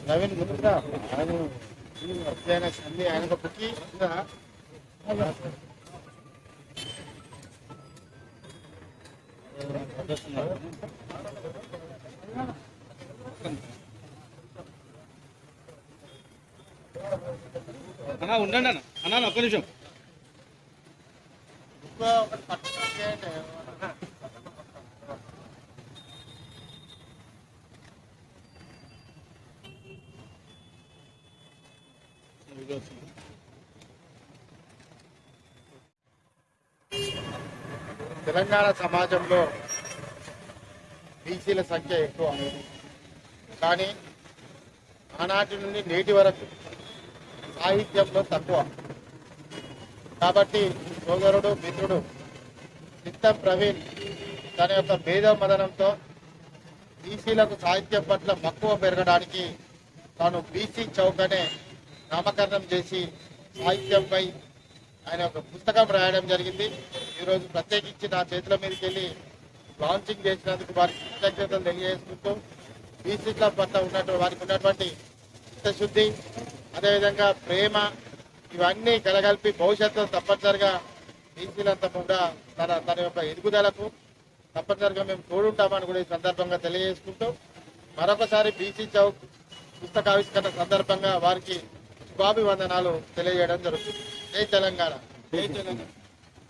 నవీన్ గుర్తుందా ఆయన అన్ని ఆయన బుక్కి అన్నా ఉండండి అన్న ఒక్క నిమిషం ఒకటి పట్టుకుని చేయండి. తెలంగాణ సమాజంలో బీసీల సంఖ్య ఎక్కువ, కానీ ఆనాటి నుండి నేటి వరకు సాహిత్యంలో తక్కువ. కాబట్టి సోదరుడు మిత్రుడు చిత్తం ప్రవీణ్ తన యొక్క మేధోమదనంతో బీసీలకు సాహిత్యం పట్ల మక్కువ పెరగడానికి తాను బీసీ చౌక్ అనే నామకరణం చేసి సాహిత్యంపై ఆయన ఒక పుస్తకం రాయడం జరిగింది. ఈరోజు ప్రత్యేకించి నా చేతుల మీదకి వెళ్ళి లాంచింగ్ చేసినందుకు వారికి కృతజ్ఞతలు తెలియజేసుకుంటూ బీసీల పట్ల వారికి ఉన్నటువంటి చిత్తశుద్ధి, అదేవిధంగా ప్రేమ, ఇవన్నీ కలగలిపి భవిష్యత్తులో తప్పనిసరిగా బీసీలంతా కూడా తన యొక్క ఎదుగుదలకు తప్పనిసరిగా మేము తోడుంటామని కూడా ఈ సందర్భంగా తెలియజేసుకుంటూ మరొకసారి బీసీ చౌక్ పుస్తకావిష్కరణ సందర్భంగా వారికి శుభాభివందనాలు తెలియజేయడం జరుగుతుంది. జై తెలంగాణ. జై తెలంగాణ.